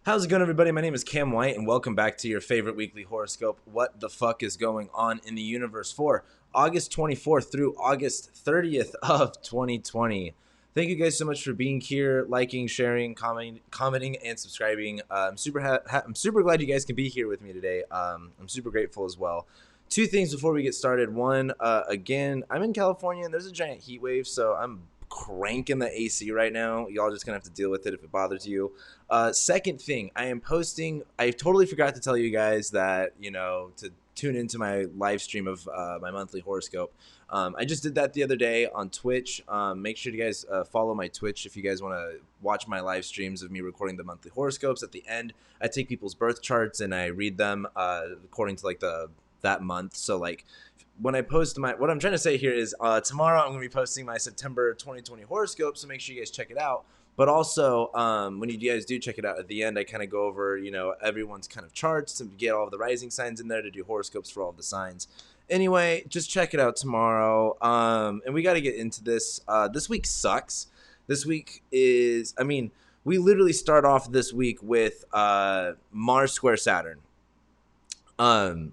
How's it going, everybody? My name is Cam White, and welcome back to your favorite weekly horoscope. What the fuck is going on in the universe for August 24th through August 30th of 2020? Thank you guys so much for being here, liking, sharing, commenting, and subscribing. I'm super glad you guys can be here with me today. I'm super grateful as well. Two things before we get started. One, again, I'm in California and there's a giant heat wave, so I'm cranking the AC right now. Y'all just gonna have to deal with it if it bothers you. Second thing, I totally forgot to tell you guys that, to tune into my live stream of my monthly horoscope. I just did that the other day on Twitch. Make sure you guys follow my Twitch if you guys want to watch my live streams of me recording the monthly horoscopes. At the end, I take people's birth charts and I read them according to that month. So when I post what I'm trying to say here is tomorrow I'm going to be posting my September 2020 horoscope, so make sure you guys check it out. But also, when you guys do check it out, at the end I kind of go over, everyone's kind of charts to get all of the rising signs in there to do horoscopes for all of the signs. Anyway, just check it out tomorrow. And we got to get into this. This week sucks. This week we literally start off this week with Mars square Saturn. I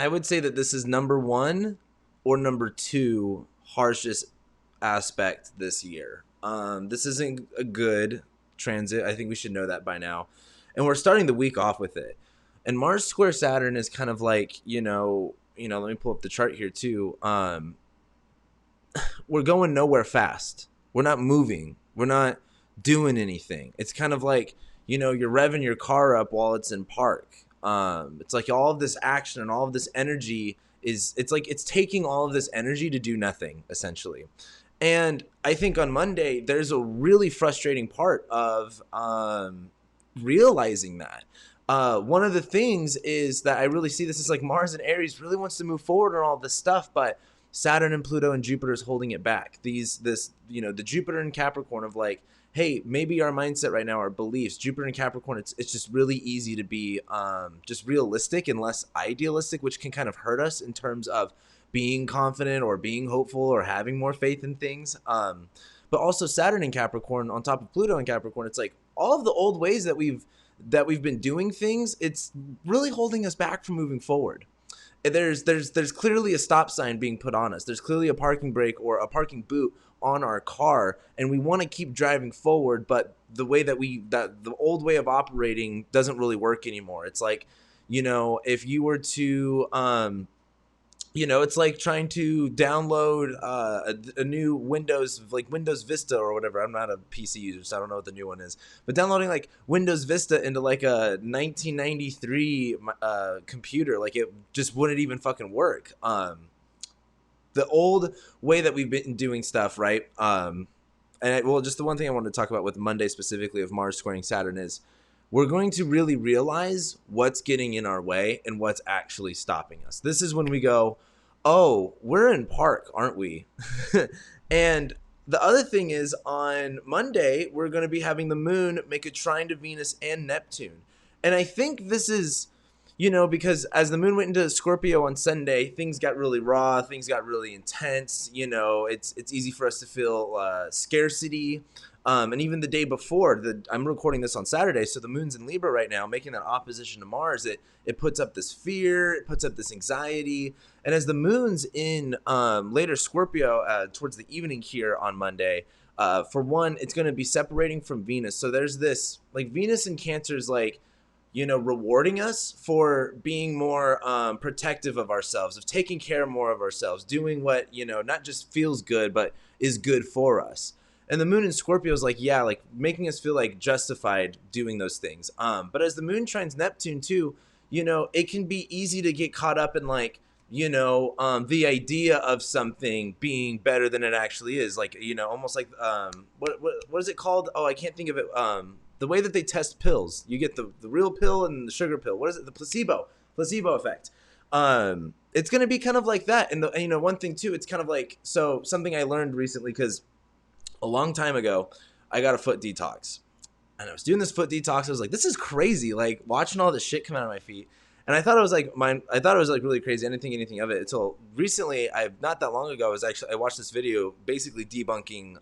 would say that this is number one or number two harshest aspect this year. This isn't a good transit. I think we should know that by now. And we're starting the week off with it. And Mars square Saturn is kind of like, let me pull up the chart here too. We're going nowhere fast. We're not moving. We're not doing anything. It's kind of like, you're revving your car up while it's in park. It's like all of this action and all of this energy it's taking all of this energy to do nothing, essentially. And I think on Monday, there's a really frustrating part of realizing that. One of the things is that I really see this is like Mars and Aries really wants to move forward on all this stuff, but Saturn and Pluto and Jupiter is holding it back. The Jupiter and Capricorn of like, hey, maybe our mindset right now, our beliefs, Jupiter and Capricorn, it's just really easy to be just realistic and less idealistic, which can kind of hurt us in terms of being confident or being hopeful or having more faith in things. But also Saturn and Capricorn on top of Pluto and Capricorn, it's like all of the old ways that we've been doing things, it's really holding us back from moving forward. There's clearly a stop sign being put on us. There's clearly a parking brake or a parking boot on our car, and we want to keep driving forward, but the way that the old way of operating doesn't really work anymore. It's like, if you were to it's like trying to download a new Windows, like Windows Vista or whatever. I'm not a PC user, so I don't know what the new one is. But downloading like Windows Vista into like a 1993 computer, like it just wouldn't even fucking work. The old way that we've been doing stuff, right? Just the one thing I wanted to talk about with Monday specifically of Mars squaring Saturn is we're going to really realize what's getting in our way and what's actually stopping us. This is when we go, oh, we're in park, aren't we? And the other thing is on Monday, we're going to be having the moon make a trine to Venus and Neptune. And I think this is, because as the moon went into Scorpio on Sunday, things got really raw, things got really intense. It's easy for us to feel scarcity. And even the day before, I'm recording this on Saturday, so the moon's in Libra right now, making that opposition to Mars. It puts up this fear, it puts up this anxiety. And as the moon's in later Scorpio towards the evening here on Monday, for one, it's going to be separating from Venus. So there's this, like Venus in Cancer is like, rewarding us for being more protective of ourselves, of taking care more of ourselves, doing what, not just feels good, but is good for us. And the moon in Scorpio is like, making us feel like justified doing those things. But as the moon trines Neptune too, it can be easy to get caught up in like, the idea of something being better than it actually is. Like, almost like, what is it called? Oh, I can't think of it. The way that they test pills, you get the real pill and the sugar pill. What is it? The placebo effect. It's going to be kind of like that. And one thing too, it's kind of like, so something I learned recently, because a long time ago, I got a foot detox. And I was doing this foot detox. I was like, this is crazy. Like watching all this shit come out of my feet. And I thought it was like I thought it was like really crazy. I didn't think anything of it until recently. Not that long ago, I watched this video basically debunking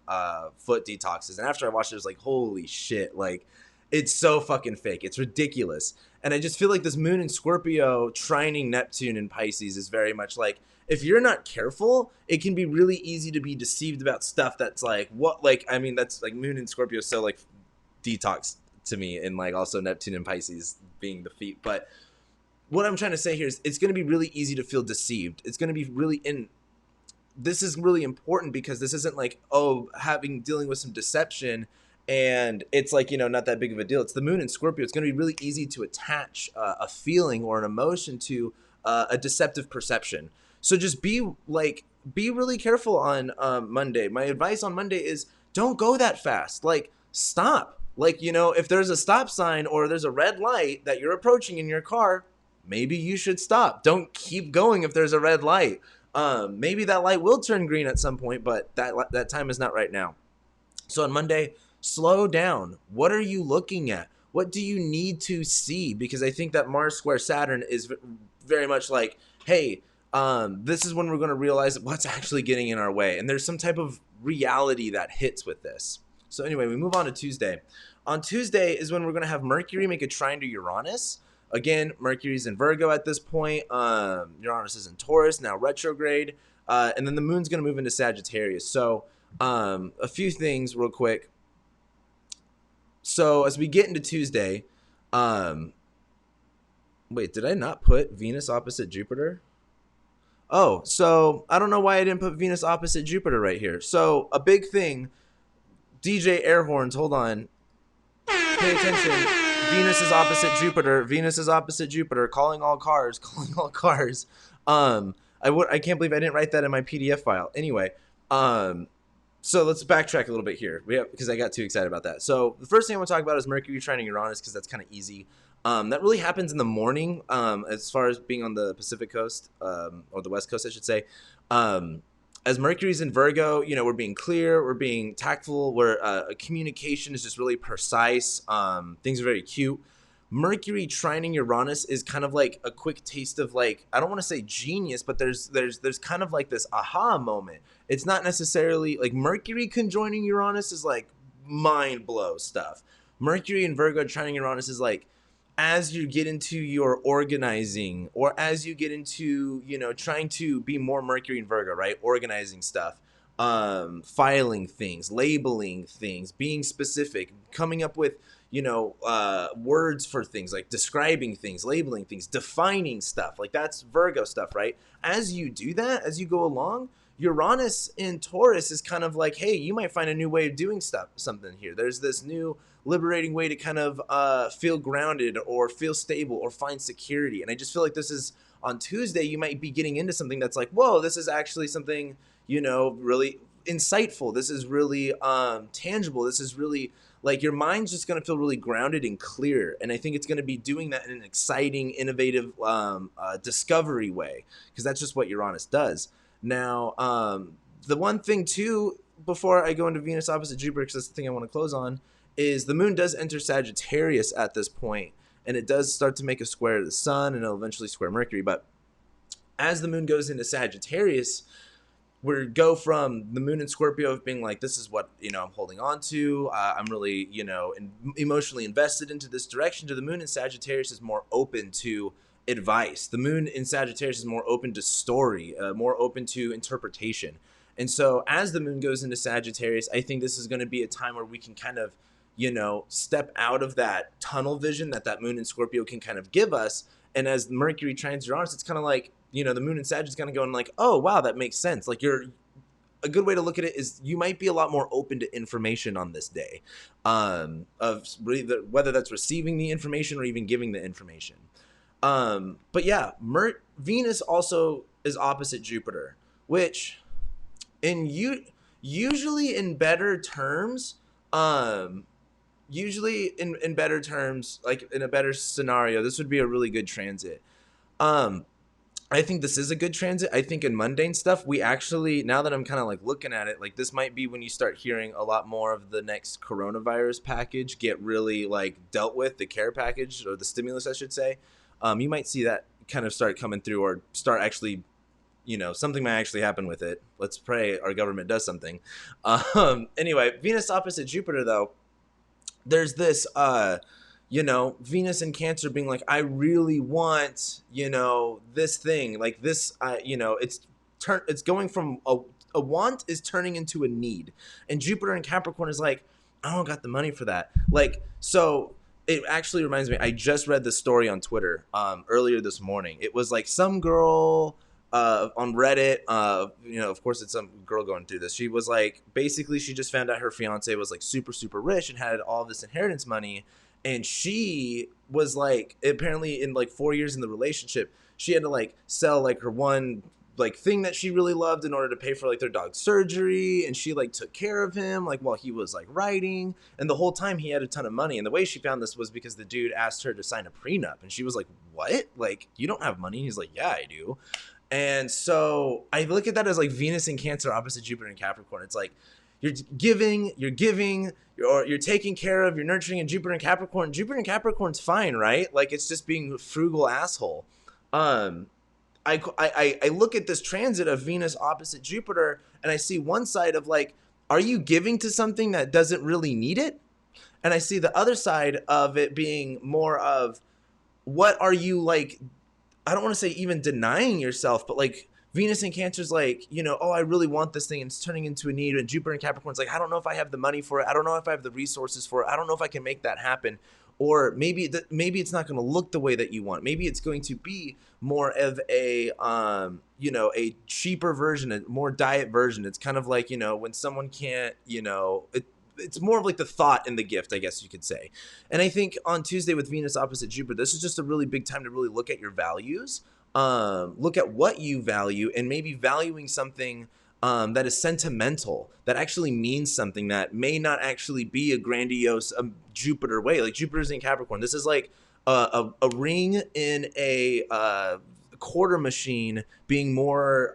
foot detoxes. And after I watched it, I was like, holy shit, like it's so fucking fake. It's ridiculous. And I just feel like this moon in Scorpio trining Neptune in Pisces is very much like, if you're not careful, it can be really easy to be deceived about stuff that's like, what, like, I mean, that's like moon in Scorpio, so like detox to me, and like also Neptune and Pisces being the feet. But what I'm trying to say here is it's going to be really easy to feel deceived. It's going to be really this is really important because this isn't like, oh, dealing with some deception and it's like, not that big of a deal. It's the moon in Scorpio. It's going to be really easy to attach a feeling or an emotion to a deceptive perception. So just be really careful on Monday. My advice on Monday is don't go that fast. Like, stop. Like, if there's a stop sign or there's a red light that you're approaching in your car, maybe you should stop. Don't keep going if there's a red light. Maybe that light will turn green at some point, but that time is not right now. So on Monday, slow down. What are you looking at? What do you need to see? Because I think that Mars square Saturn is very much like, hey, this is when we're going to realize what's actually getting in our way. And there's some type of reality that hits with this. So anyway, we move on to Tuesday. On Tuesday is when we're going to have Mercury make a trine to Uranus. Again, Mercury's in Virgo at this point. Uranus is in Taurus, now retrograde. And then the moon's going to move into Sagittarius. So a few things real quick. So as we get into Tuesday, wait, did I not put Venus opposite Jupiter? Oh, so I don't know why I didn't put Venus opposite Jupiter right here. So a big thing, DJ air horns, hold on. Pay attention. Venus is opposite Jupiter. Venus is opposite Jupiter. Calling all cars. Calling all cars. I can't believe I didn't write that in my PDF file. Anyway, so let's backtrack a little bit here. Because I got too excited about that. So the first thing I want to talk about is Mercury trining Uranus, because that's kind of easy. That really happens in the morning, as far as being on the Pacific coast, or the West Coast, I should say. As Mercury's in Virgo, we're being clear, we're being tactful, where communication is just really precise. Things are very cute. Mercury trining Uranus is kind of like a quick taste of, like, I don't want to say genius, but there's kind of like this aha moment. It's not necessarily like Mercury conjoining Uranus is like mind blow stuff. Mercury in Virgo trining Uranus is like, as you get into your organizing, or as you get into, trying to be more Mercury and Virgo, right? Organizing stuff, filing things, labeling things, being specific, coming up with, words for things, like describing things, labeling things, defining stuff. Like, that's Virgo stuff, right? As you do that, as you go along, Uranus in Taurus is kind of like, hey, you might find a new way of doing something here. There's this new liberating way to kind of feel grounded or feel stable or find security. And I just feel like this is on Tuesday, you might be getting into something that's like, whoa, this is actually something, really insightful. This is really tangible. This is really like, your mind's just going to feel really grounded and clear. And I think it's going to be doing that in an exciting, innovative discovery way, because that's just what Uranus does. Now, the one thing too, before I go into Venus opposite Jupiter, because that's the thing I want to close on, is the moon does enter Sagittarius at this point, and it does start to make a square to the sun, and it'll eventually square Mercury. But as the moon goes into Sagittarius, we go from the moon in Scorpio of being like, this is what, I'm holding on to. I'm really, emotionally invested into this direction, to the moon in Sagittarius is more open to advice. The moon in Sagittarius is more open to story, more open to interpretation. And so as the moon goes into Sagittarius, I think this is going to be a time where we can kind of, step out of that tunnel vision that moon in Scorpio can kind of give us. And as Mercury trines Uranus, it's kind of like, the moon in Sag is kind of going like, oh, wow, that makes sense. Like, a good way to look at it is you might be a lot more open to information on this day, of whether that's receiving the information or even giving the information. But yeah, Venus also is opposite Jupiter, which usually in better terms, like in a better scenario, this would be a really good transit. I think this is a good transit. I think in mundane stuff, we actually, now that I'm kind of like looking at it, like this might be when you start hearing a lot more of the next coronavirus package get really like dealt with, the care package, or the stimulus, I should say. You might see that kind of start coming through, or start actually, something might actually happen with it. Let's pray our government does something. Anyway, Venus opposite Jupiter, though, there's this, Venus in Cancer being like, I really want, this thing, like this, it's going from a want is turning into a need. And Jupiter in Capricorn is like, I don't got the money for that. Like, so it actually reminds me, I just read this story on Twitter earlier this morning. It was like some girl on Reddit, of course it's some girl going through this. She was like, basically she just found out her fiance was like super, super rich and had all this inheritance money. And she was like, apparently in like 4 years in the relationship, she had to like sell like her one like thing that she really loved in order to pay for like their dog's surgery. And she like took care of him like while he was like writing, and the whole time he had a ton of money. And the way she found this was because the dude asked her to sign a prenup, and she was like, what? Like, you don't have money? And he's like, yeah, I do. And so I look at that as like Venus in Cancer opposite Jupiter in Capricorn. It's like you're giving, you're taking care of, you're nurturing. And Jupiter in Capricorn's fine, right? Like, it's just being a frugal asshole. I look at this transit of Venus opposite Jupiter, and I see one side of like, are you giving to something that doesn't really need it? And I see the other side of it being more of, what are you like, I don't want to say even denying yourself, but like Venus in Cancer's like, oh, I really want this thing, and it's turning into a need. And Jupiter in Capricorn's like, I don't know if I have the money for it. I don't know if I have the resources for it. I don't know if I can make that happen. Or maybe it's not going to look the way that you want. Maybe it's going to be more of a, a cheaper version, a more diet version. It's kind of like, when someone can't, it's more of like the thought and the gift, I guess you could say. And I think on Tuesday with Venus opposite Jupiter, this is just a really big time to really look at your values, look at what you value, and maybe valuing something that is sentimental, that actually means something, that may not actually be a grandiose Jupiter way. Like Jupiter's in Capricorn. This is like a ring in a quarter machine being more,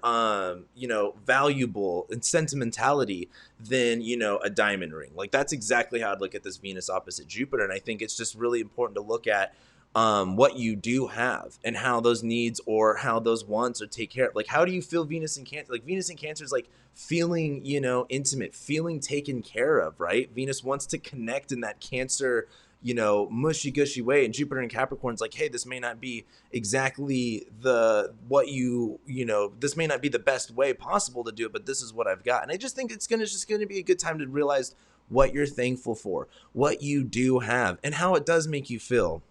valuable in sentimentality than, a diamond ring. Like, that's exactly how I'd look at this Venus opposite Jupiter. And I think it's just really important to look at what you do have and how those needs or how those wants are taken care of. Like, how do you feel Venus in Cancer? Like, Venus in Cancer is like feeling, intimate, feeling taken care of, right? Venus wants to connect in that Cancer, mushy gushy way. And Jupiter in Capricorn's like, hey, this may not be exactly this may not be the best way possible to do it, but this is what I've got. And I just think it's just gonna be a good time to realize what you're thankful for, what you do have, and how it does make you feel.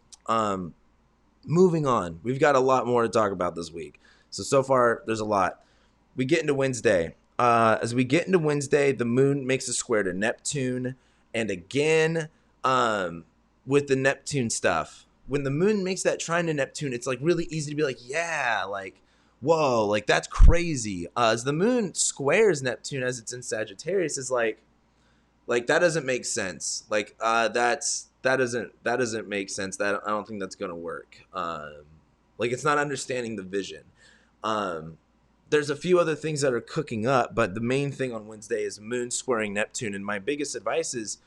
Moving on, we've got a lot more to talk about this week. So far, there's a lot. We get into Wednesday. As we get into Wednesday, the moon makes a square to Neptune. And again, with the Neptune stuff, when the moon makes that trine to Neptune, it's like really easy to be like, yeah, like, whoa, like that's crazy. As the moon squares Neptune as it's in Sagittarius, is like that doesn't make sense. Like, that doesn't make sense. That I don't think that's gonna work. Like, it's not understanding the vision. There's a few other things that are cooking up, but the main thing on Wednesday is moon squaring Neptune. And my biggest advice is,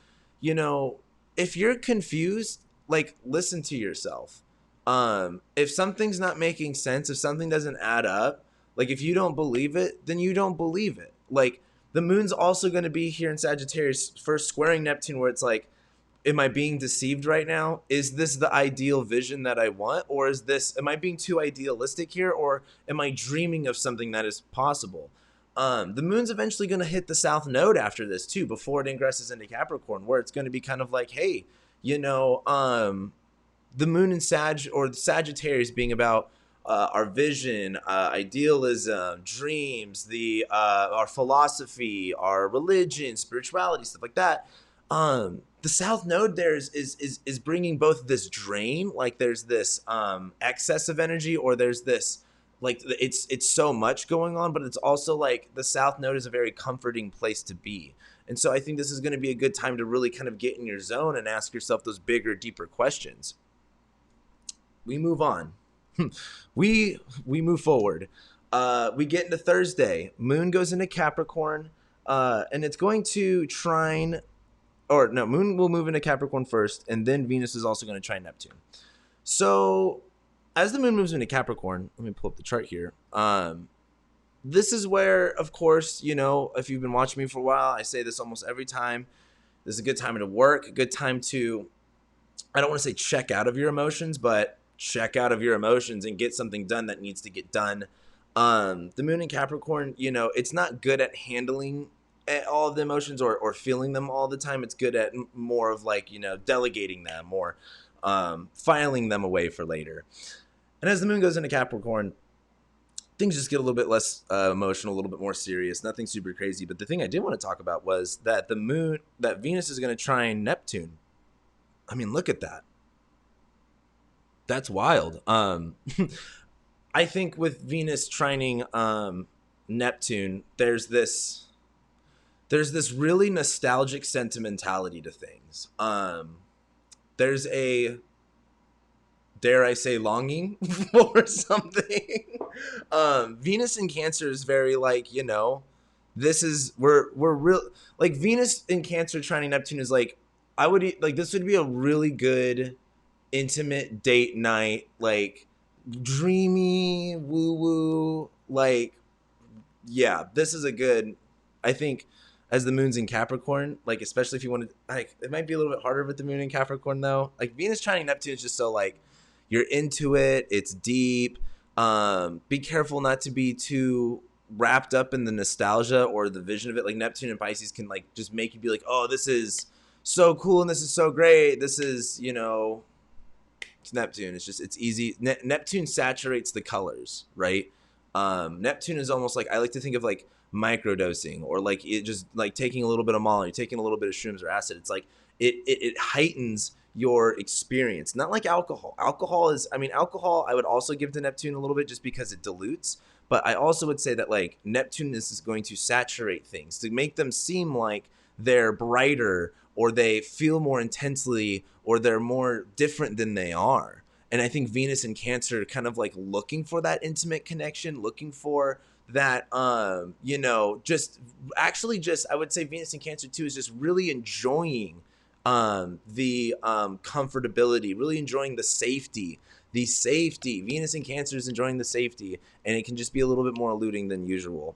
if you're confused, like, listen to yourself. If something's not making sense, if something doesn't add up, like, if you don't believe it, then you don't believe it. Like, the moon's also going to be here in Sagittarius, first squaring Neptune, where it's like, am I being deceived right now? Is this the ideal vision that I want? Or am I being too idealistic here? Or am I dreaming of something that is possible? The moon's eventually going to hit the south node after this too, before it ingresses into Capricorn, where it's going to be kind of like, hey, the moon in Sag, or the Sagittarius, being about our vision, idealism, dreams, our philosophy, our religion, spirituality, stuff like that. The south node there is bringing both this drain, like there's this excess of energy, or there's this, like, it's so much going on, but it's also like the south node is a very comforting place to be. And so I think this is going to be a good time to really kind of get in your zone and ask yourself those bigger, deeper questions. We move on. we move forward. We get into Thursday. Moon goes into Capricorn, and it's going to trine, or no, Moon will move into Capricorn first, and then Venus is also going to trine Neptune. So as the moon moves into Capricorn, let me pull up the chart here. This is where, of course, if you've been watching me for a while, I say this almost every time. This is a good time to work, a good time to, I don't want to say check out of your emotions, but check out of your emotions and get something done that needs to get done. The moon in Capricorn, it's not good at handling all of the emotions or feeling them all the time. It's good at more of like, delegating them or filing them away for later. And as the moon goes into Capricorn, things just get a little bit less emotional, a little bit more serious, nothing super crazy. But the thing I did want to talk about was that that Venus is going to trine Neptune. I mean, look at that. That's wild. I think with Venus trining Neptune, there's this really nostalgic sentimentality to things. There's a, dare I say, longing for something. Venus in Cancer is very like, this is, we're real, like Venus in Cancer trining Neptune is like, this would be a really good intimate date night, like dreamy woo woo, like, yeah, this is a good, I think, as the moon's in Capricorn, like, especially if you want to, like, it might be a little bit harder with the moon in Capricorn though. Like Venus trining Neptune is just so like, you're into it, it's deep. Be careful not to be too wrapped up in the nostalgia or the vision of it. Like Neptune and Pisces can like just make you be like, oh, this is so cool and this is so great. This is, it's Neptune. It's easy. Neptune saturates the colors, right? Neptune is almost like, I like to think of like microdosing, or like it just like taking a little bit of Molly, taking a little bit of shrooms or acid. It's like it heightens your experience, not like alcohol. Alcohol I would also give to Neptune a little bit just because it dilutes. But I also would say that like Neptune is going to saturate things to make them seem like they're brighter, or they feel more intensely, or they're more different than they are. And I think Venus in Cancer kind of like looking for that intimate connection, looking for that, I would say Venus in Cancer too is just really enjoying the comfortability, really enjoying the safety. Venus in Cancer is enjoying the safety, and it can just be a little bit more eluding than usual.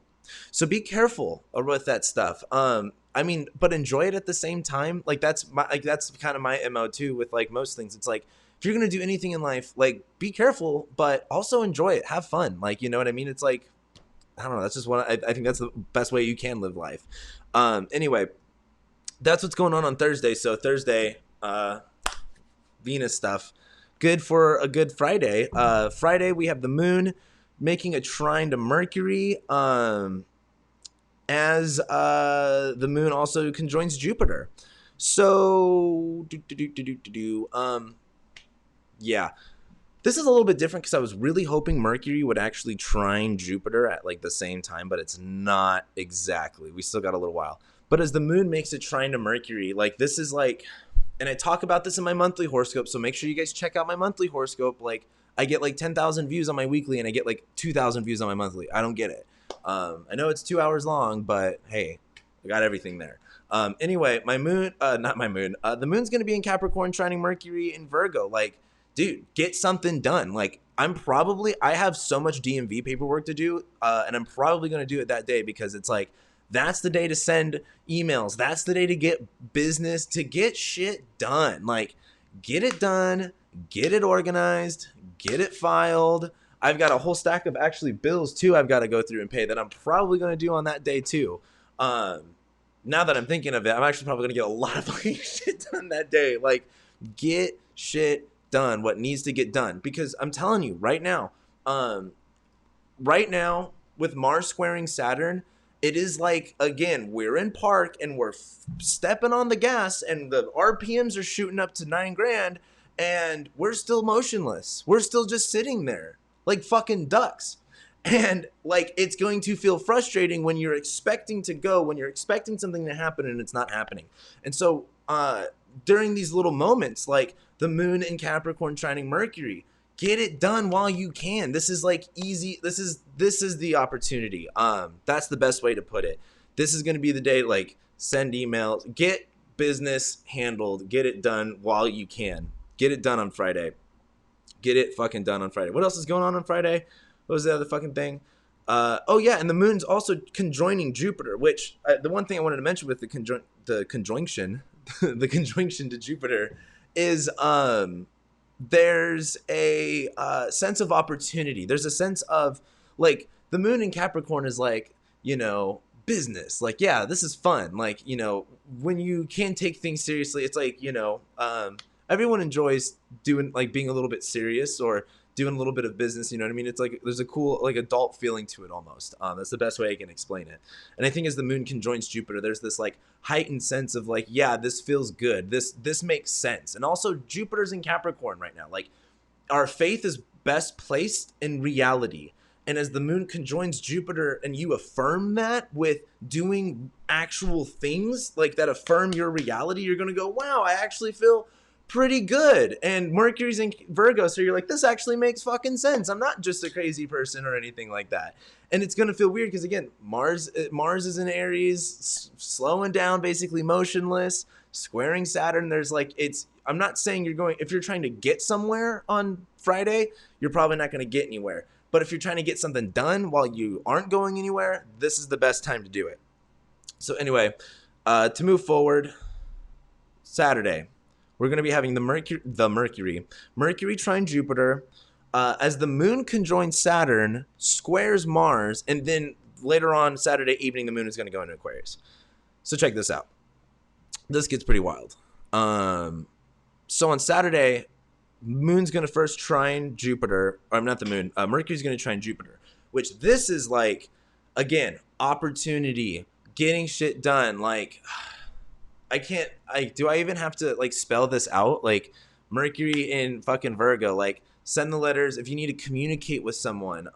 So be careful with that stuff. But enjoy it at the same time. Like that's kind of my MO too with like most things. It's like, if you're going to do anything in life, like be careful, but also enjoy it. Have fun. Like, you know what I mean? It's like, I don't know. That's just I think that's the best way you can live life. Anyway, that's what's going on Thursday. So Thursday, Venus stuff. Good for a good Friday. Friday, we have the moon making a trine to Mercury, as the moon also conjoins Jupiter. So, yeah. This is a little bit different because I was really hoping Mercury would actually trine Jupiter at like the same time, but it's not exactly. We still got a little while. But as the moon makes a trine to Mercury, like this is like, and I talk about this in my monthly horoscope, so make sure you guys check out my monthly horoscope. Like I get like 10,000 views on my weekly and I get like 2,000 views on my monthly. I don't get it. I know it's 2 hours long, but hey, I got everything there. Anyway, the moon's going to be in Capricorn trining Mercury in Virgo. Like, dude, get something done. Like I have so much DMV paperwork to do, and I'm probably going to do it that day because it's like, that's the day to send emails. That's the day to get business, to get shit done. Like, get it done, get it organized, get it filed. I've got a whole stack of actually bills too I've got to go through and pay that I'm probably going to do on that day too. Now that I'm thinking of it, I'm actually probably going to get a lot of fucking shit done that day. Like, get shit done, what needs to get done. Because I'm telling you right now with Mars squaring Saturn, it is like, again, we're in park and we're stepping on the gas and the RPMs are shooting up to 9 grand and we're still motionless. We're still just sitting there like fucking ducks. And like, it's going to feel frustrating when you're expecting to go, when you're expecting something to happen and it's not happening. And so during these little moments, like the moon in Capricorn trining Mercury, get it done while you can. This is like easy. This is the opportunity. That's the best way to put it. This is going to be the day, like, send emails, get business handled, get it done while you can. Get it done on Friday. Get it fucking done on Friday. What else is going on Friday? What was the other fucking thing? Oh yeah, and the moon's also conjoining Jupiter, which the one thing I wanted to mention with the conjunction, the conjunction to Jupiter is there's a sense of opportunity. There's a sense of like the moon in Capricorn is like, you know, business. Like, yeah, this is fun. Like, you know, when you can take things seriously, it's like, you know, everyone enjoys doing like being a little bit serious or doing a little bit of business, you know what I mean? It's like there's a cool like adult feeling to it almost. That's the best way I can explain it. And I think as the moon conjoins Jupiter, there's this like heightened sense of like, yeah, this feels good. This makes sense. And also Jupiter's in Capricorn right now. Like our faith is best placed in reality. And as the moon conjoins Jupiter and you affirm that with doing actual things like that affirm your reality, you're going to go, wow, I actually feel pretty good. And Mercury's in Virgo, so you're like, this actually makes fucking sense. I'm not just a crazy person or anything like that. And it's gonna feel weird because again, Mars is in Aries, slowing down, basically motionless, squaring Saturn. There's like, I'm not saying if you're trying to get somewhere on Friday, you're probably not gonna get anywhere. But if you're trying to get something done while you aren't going anywhere, this is the best time to do it. So anyway, to move forward, Saturday, we're going to be having Mercury trine Jupiter, as the moon conjoins Saturn, squares Mars, and then later on Saturday evening, the moon is going to go into Aquarius. So check this out. This gets pretty wild. So on Saturday, moon's going to first trine Jupiter, or not the moon, Mercury's going to trine Jupiter, which this is like, again, opportunity, getting shit done, like... do I even have to like spell this out? Like Mercury in fucking Virgo, like send the letters if you need to communicate with someone.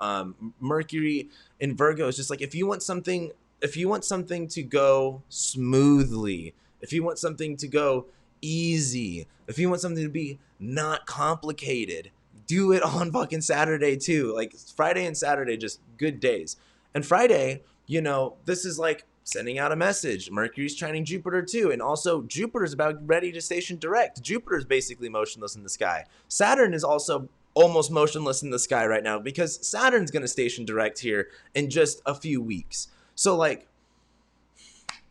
Mercury in Virgo is just like, if you want something to go smoothly, if you want something to go easy, if you want something to be not complicated, do it on fucking Saturday too. Like Friday and Saturday, just good days. And Friday, you know, this is like sending out a message. Mercury's trining Jupiter too. And also Jupiter's about ready to station direct. Jupiter's basically motionless in the sky. Saturn is also almost motionless in the sky right now because Saturn's going to station direct here in just a few weeks. So like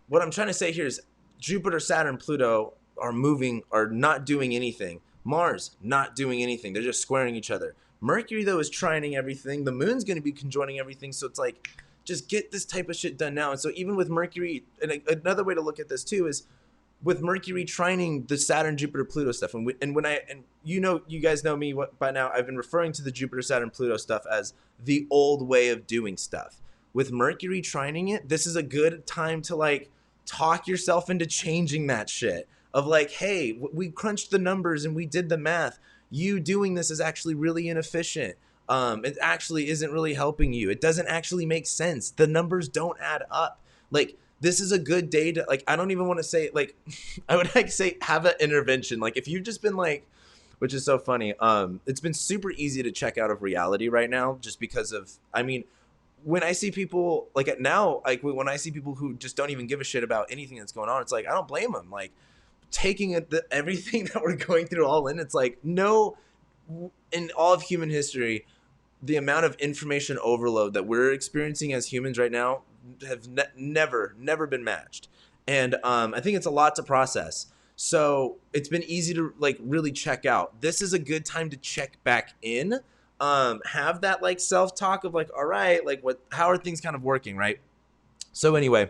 what I'm trying to say here is Jupiter, Saturn, Pluto are not doing anything. Mars not doing anything. They're just squaring each other. Mercury though is trining everything. The moon's going to be conjoining everything. So it's like, just get this type of shit done now. And so even with Mercury, and another way to look at this too is with Mercury trining the Saturn, Jupiter, Pluto stuff. And you guys know me by now, I've been referring to the Jupiter, Saturn, Pluto stuff as the old way of doing stuff. With Mercury trining it, this is a good time to like talk yourself into changing that shit of like, hey, we crunched the numbers and we did the math. You doing this is actually really inefficient. It actually isn't really helping you. It doesn't actually make sense. The numbers don't add up. Like, this is a good day to, like, I don't even want to say, like, I would like say have an intervention. Like, if you've just been like, which is so funny, it's been super easy to check out of reality right now just because of, I mean, when I see people, like, when I see people who just don't even give a shit about anything that's going on, it's like, I don't blame them. Like, taking everything that we're going through all in, it's like, no, in all of human history, the amount of information overload that we're experiencing as humans right now have never been matched. And I think it's a lot to process. So it's been easy to like really check out. This is a good time to check back in. Have that like self-talk of like, all right, like how are things kind of working, right? So anyway,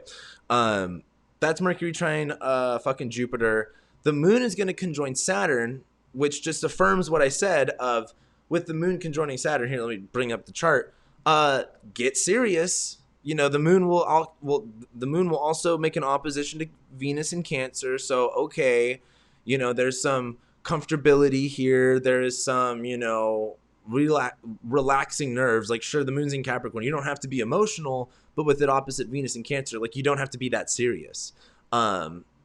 that's Mercury trine fucking Jupiter. The moon is going to conjoin Saturn, which just affirms what I said of with the moon conjoining Saturn. Here, let me bring up the chart. Get serious. You know, the moon will also make an opposition to Venus in Cancer. So, okay, you know, there's some comfortability here. There is some, you know, relaxing nerves. Like, sure, the moon's in Capricorn. You don't have to be emotional, but with it opposite Venus in Cancer, like, you don't have to be that serious.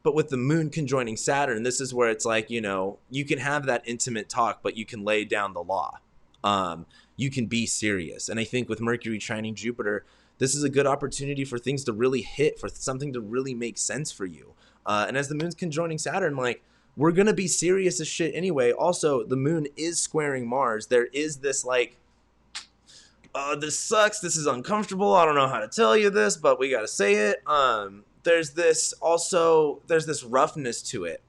But with the moon conjoining Saturn, this is where it's like, you know, you can have that intimate talk, but you can lay down the law. You can be serious. And I think with Mercury trining Jupiter, this is a good opportunity for things to really hit, for something to really make sense for you. And as the moon's conjoining Saturn, like, we're going to be serious as shit anyway. Also, the moon is squaring Mars. There is this like, this sucks. This is uncomfortable. I don't know how to tell you this, but we got to say it. There's this roughness to it.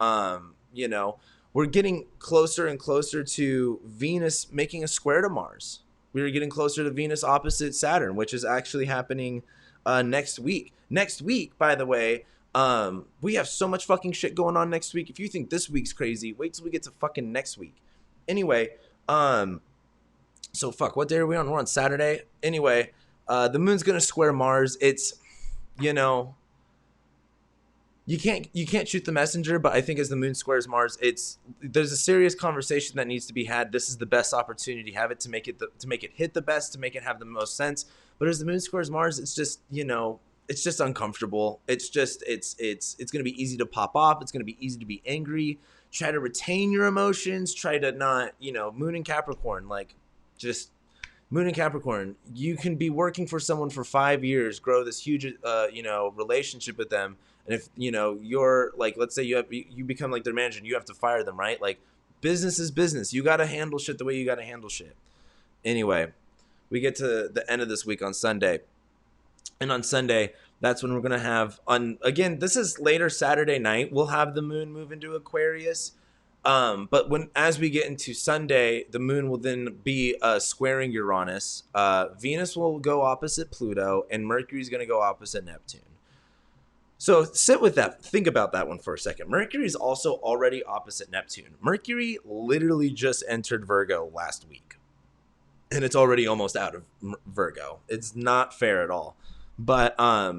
You know, we're getting closer and closer to Venus making a square to Mars. We're getting closer to Venus opposite Saturn, which is actually happening next week. Next week, by the way, we have so much fucking shit going on next week. If you think this week's crazy, wait till we get to fucking next week. Anyway, so fuck, what day are we on? We're on Saturday. Anyway, the moon's gonna square Mars. It's, you know, you can't shoot the messenger, but I think as the moon squares Mars, there's a serious conversation that needs to be had. This is the best opportunity to have it, to make it hit the best, to make it have the most sense. But as the moon squares Mars, it's just, you know, it's just uncomfortable. It's just it's going to be easy to pop off. It's going to be easy to be angry. Try to retain your emotions. Try to not, you know, moon in Capricorn, like just moon in Capricorn. You can be working for someone for 5 years, grow this huge, you know, relationship with them. And if, you know, you're like, let's say you become like their manager and you have to fire them, right? Like, business is business. You got to handle shit the way you got to handle shit. Anyway, we get to the end of this week on Sunday. And on Sunday, that's when we're going to have, again, this is later Saturday night, we'll have the moon move into Aquarius. But as we get into Sunday, the moon will then be squaring Uranus. Venus will go opposite Pluto, and Mercury's going to go opposite Neptune. So sit with that. Think about that one for a second. Mercury is also already opposite Neptune. Mercury literally just entered Virgo last week, and it's already almost out of Virgo. It's not fair at all. But let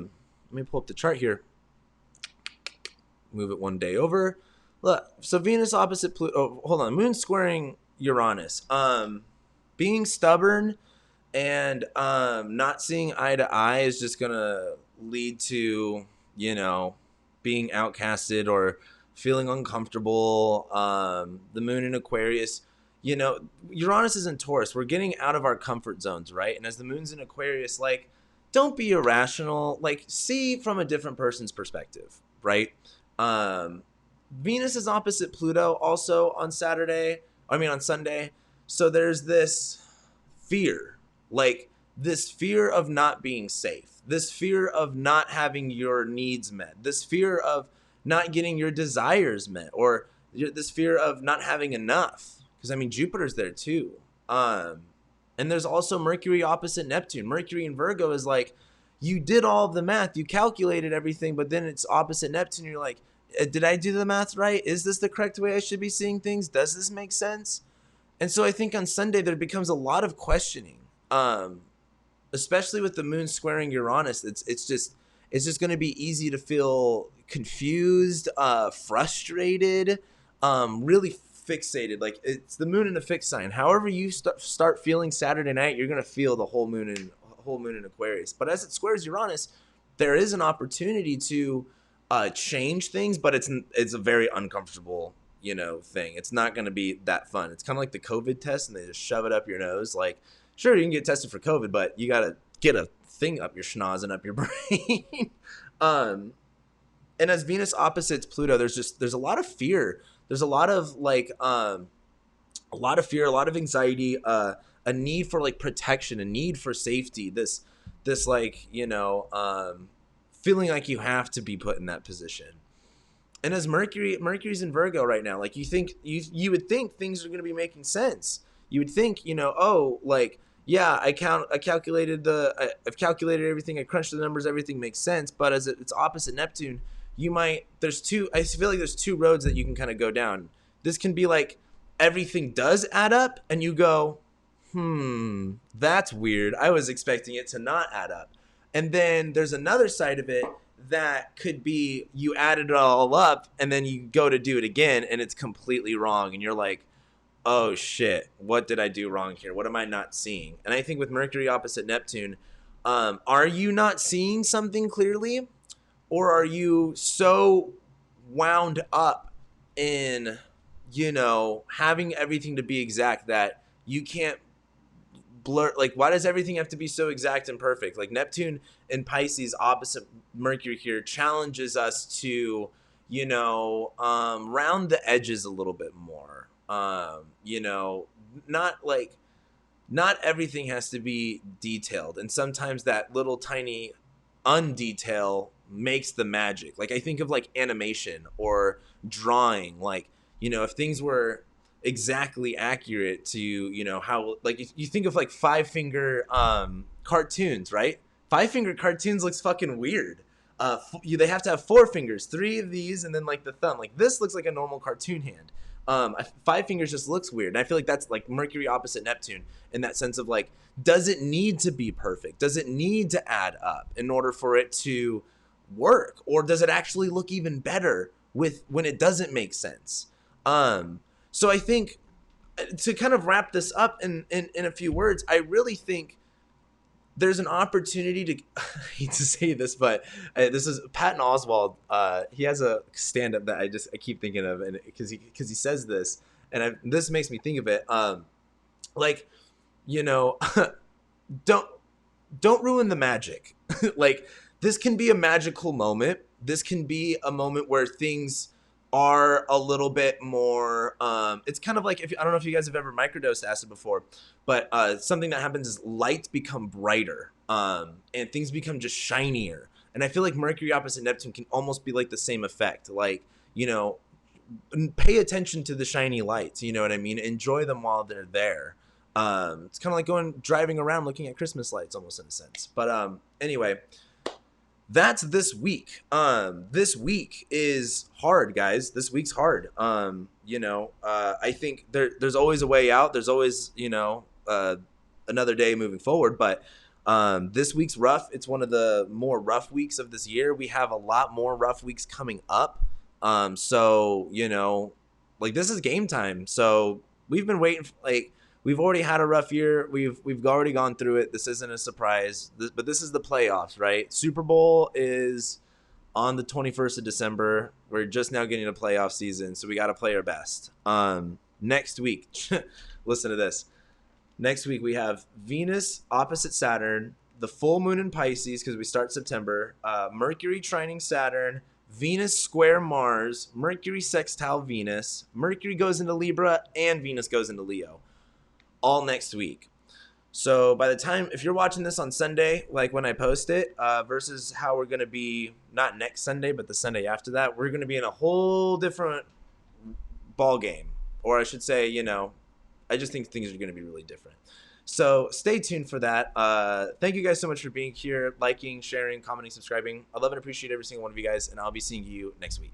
me pull up the chart here. Move it one day over. Look, so Venus opposite Pluto. Oh, hold on. Moon squaring Uranus. Being stubborn and not seeing eye to eye is just gonna lead to, you know, being outcasted or feeling uncomfortable. The moon in Aquarius, you know, Uranus is in Taurus. We're getting out of our comfort zones, right? And as the moon's in Aquarius, like, don't be irrational. Like, see from a different person's perspective, right? Venus is opposite Pluto also on Sunday. So there's this fear, like this fear of not being safe, this fear of not having your needs met, this fear of not getting your desires met, or this fear of not having enough. Because, I mean, Jupiter's there too. And there's also Mercury opposite Neptune. Mercury in Virgo is like, you did all of the math, you calculated everything, but then it's opposite Neptune. You're like, did I do the math right? Is this the correct way I should be seeing things? Does this make sense? And so I think on Sunday there becomes a lot of questioning, especially with the moon squaring Uranus. It's just going to be easy to feel confused, frustrated, really fixated. Like, it's the moon in a fixed sign. However you start feeling Saturday night, you're going to feel the whole moon in Aquarius. But as it squares Uranus, there is an opportunity to change things, but it's a very uncomfortable, you know, thing. It's not going to be that fun. It's kind of like the COVID test, and they just shove it up your nose. Like, sure, you can get tested for COVID, but you got to get a thing up your schnoz and up your brain. And as Venus opposites Pluto, there's a lot of fear. There's a lot of like a lot of fear, a lot of anxiety, a need for like protection, a need for safety. This like, you know, feeling like you have to be put in that position. And as Mercury's in Virgo right now, like, you would think things are going to be making sense. You would think, you know, oh, like, yeah, I've calculated everything. I crunched the numbers. Everything makes sense. But as it's opposite Neptune, I feel like there's two roads that you can kind of go down. This can be like, everything does add up and you go, that's weird. I was expecting it to not add up. And then there's another side of it that could be, you added it all up and then you go to do it again and it's completely wrong. And you're like, oh shit, what did I do wrong here? What am I not seeing? And I think with Mercury opposite Neptune, are you not seeing something clearly? Or are you so wound up in, you know, having everything to be exact that you can't blur? Like, why does everything have to be so exact and perfect? Like, Neptune in Pisces opposite Mercury here challenges us to, round the edges a little bit more. Not like, not everything has to be detailed. And sometimes that little tiny undetail makes the magic. Like, I think of like animation or drawing. Like, if things were exactly accurate to, how, like, you think of like five finger cartoons, right? Five finger cartoons looks fucking weird. They have to have four fingers, three of these, and then like the thumb. Like, this looks like a normal cartoon hand. Five fingers just looks weird. And I feel like that's like Mercury opposite Neptune in that sense of like, does it need to be perfect? Does it need to add up in order for it to work? Or does it actually look even better when it doesn't make sense? So I think, to kind of wrap this up in a few words, I really think there's an opportunity to, I hate to say this, but this is Patton Oswalt. He has a stand-up that I keep thinking of, and because he says this, and this makes me think of it. Like, don't ruin the magic. Like, this can be a magical moment. This can be a moment where things are a little bit more, it's kind of like, I don't know if you guys have ever microdosed acid before, but something that happens is lights become brighter, and things become just shinier. And I feel like Mercury opposite Neptune can almost be like the same effect. Like, pay attention to the shiny lights, you know what I mean? Enjoy them while they're there. It's kind of like driving around looking at Christmas lights, almost, in a sense. But anyway, that's this week. This week is hard, guys. This week's hard. I think there's always a way out. There's always, another day moving forward. But this week's rough. It's one of the more rough weeks of this year. We have a lot more rough weeks coming up. So, like, this is game time. So we've been waiting for, like, we've already had a rough year. We've already gone through it. This isn't a surprise. But this is the playoffs, right? Super Bowl is on the 21st of December. We're just now getting a playoff season, so we got to play our best. Next week, listen to this. Next week we have Venus opposite Saturn, the full moon in Pisces because we start September, Mercury trining Saturn, Venus square Mars, Mercury sextile Venus, Mercury goes into Libra, and Venus goes into Leo. All next week. So by the time, if you're watching this on Sunday, like when I post it, versus how we're going to be, not next Sunday, but the Sunday after that, we're going to be in a whole different ball game. Or I should say, I just think things are going to be really different. So stay tuned for that. Thank you guys so much for being here, liking, sharing, commenting, subscribing. I love and appreciate every single one of you guys, and I'll be seeing you next week.